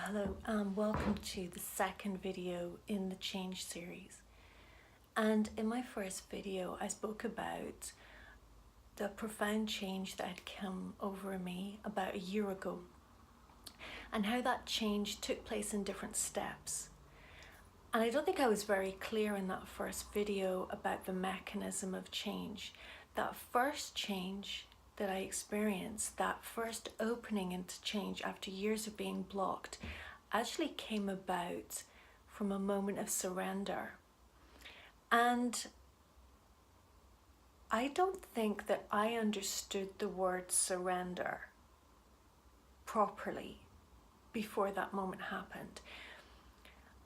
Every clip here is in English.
Hello and welcome to the second video in the change series. And in my first video I spoke about the profound change that had come over me about a year ago and how that change took place in different steps. And I don't think I was very clear in that first video about the mechanism of change. That first change that I experienced, that first opening into change after years of being blocked, actually came about from a moment of surrender. And I don't think that I understood the word surrender properly before that moment happened.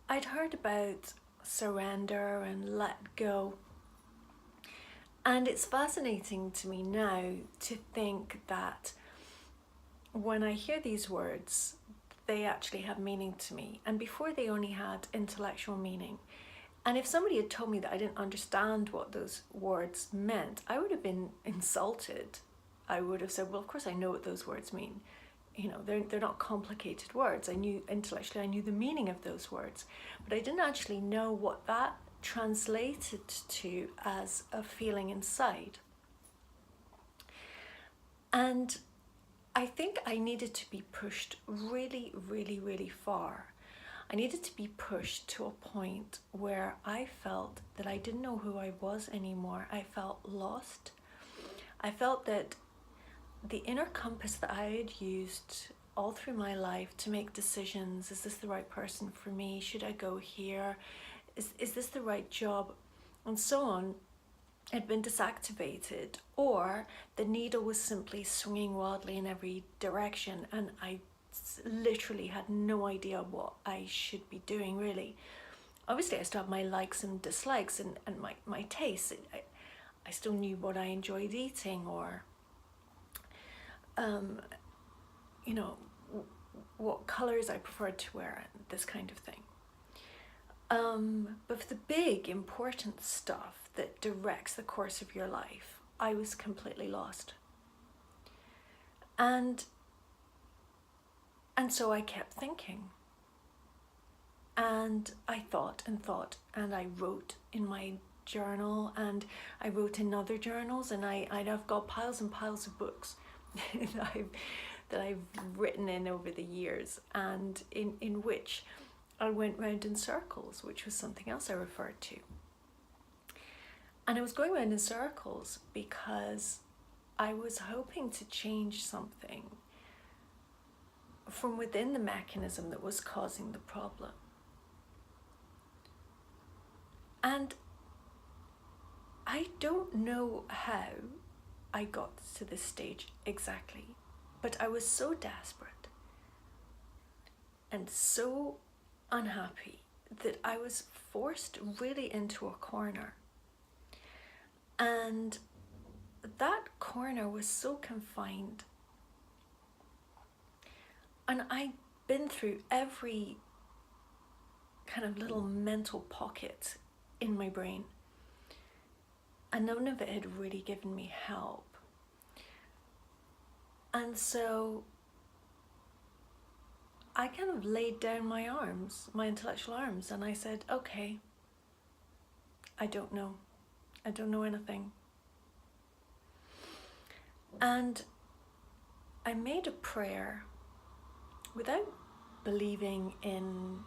I'd heard about surrender and let go. And it's fascinating to me now to think that when I hear these words, they actually have meaning to me. And before they only had intellectual meaning. And if somebody had told me that I didn't understand what those words meant, I would have been insulted. I would have said, well, of course I know what those words mean. You know, they're not complicated words. I knew intellectually, I knew the meaning of those words, but I didn't actually know what that translated to as a feeling inside. And I think I needed to be pushed really, really, really far. I needed to be pushed to a point where I felt that I didn't know who I was anymore. I felt lost. I felt that the inner compass that I had used all through my life to make decisions, is this the right person for me? Should I go here? Is this the right job? And so on, had been desactivated, or the needle was simply swinging wildly in every direction and I literally had no idea what I should be doing really. Obviously I still have my likes and dislikes and my tastes. I still knew what I enjoyed eating, or you know, what colours I preferred to wear, and this kind of thing. But for the big important stuff that directs the course of your life, I was completely lost. And so I kept thinking. And I thought and thought, and I wrote in my journal, and I wrote in other journals, and I've got piles and piles of books that I've written in over the years, and in which I went round in circles, which was something else I referred to. And I was going round in circles because I was hoping to change something from within the mechanism that was causing the problem. And I don't know how I got to this stage exactly, but I was so desperate and so unhappy that I was forced really into a corner. And that corner was so confined. And I'd been through every kind of little mental pocket in my brain, and none of it had really given me help. And so I kind of laid down my arms, my intellectual arms, and I said, okay, I don't know. I don't know anything. And I made a prayer without believing in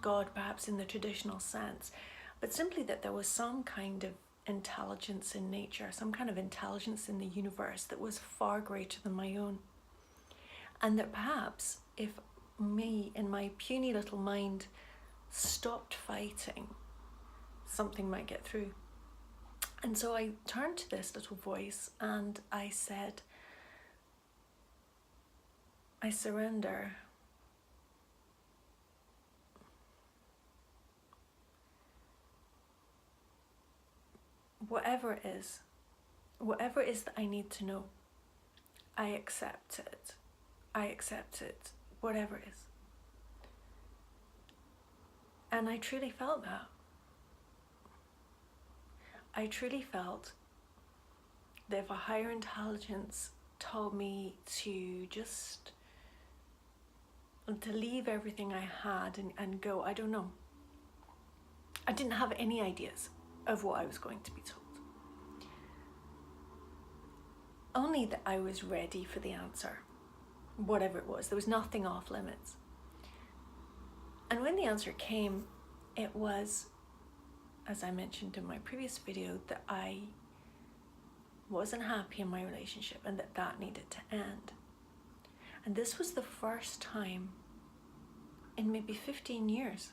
God, perhaps in the traditional sense, but simply that there was some kind of intelligence in nature, some kind of intelligence in the universe that was far greater than my own. And that perhaps if me in my puny little mind stopped fighting, something might get through. And so I turned to this little voice and I said, I surrender. Whatever it is that I need to know, I accept it. I accept it, whatever it is. And I truly felt that. I truly felt that if a higher intelligence told me to just to leave everything I had and go. I don't know. I didn't have any ideas of what I was going to be told. Only that I was ready for the answer, whatever it was. There was nothing off limits. And when the answer came, it was, as I mentioned in my previous video, that I wasn't happy in my relationship and that needed to end. And this was the first time in maybe 15 years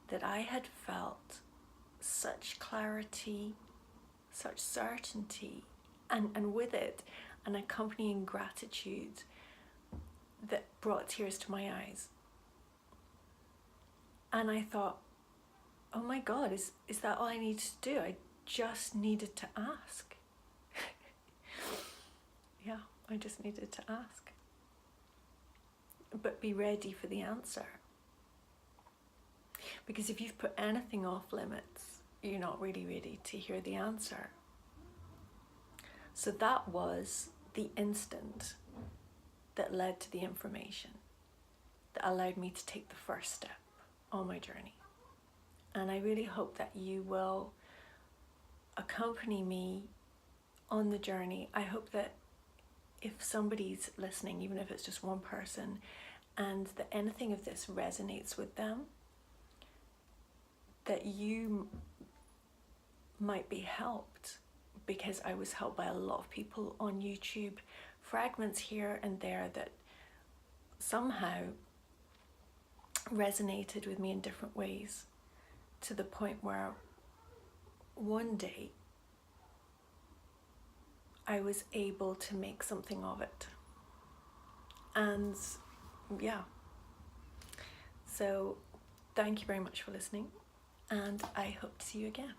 that I had felt such clarity, such certainty, and with it an accompanying gratitude that brought tears to my eyes. And I thought, oh my God, is that all I needed to do? I just needed to ask. Yeah, I just needed to ask. But be ready for the answer. Because if you've put anything off limits, you're not really ready to hear the answer. So that was the instant that led to the information that allowed me to take the first step on my journey. And I really hope that you will accompany me on the journey. I hope that if somebody's listening, even if it's just one person, and that anything of this resonates with them, that you might be helped, because I was helped by a lot of people on YouTube, fragments here and there that somehow resonated with me in different ways, to the point where one day I was able to make something of it. And yeah, so thank you very much for listening, and I hope to see you again.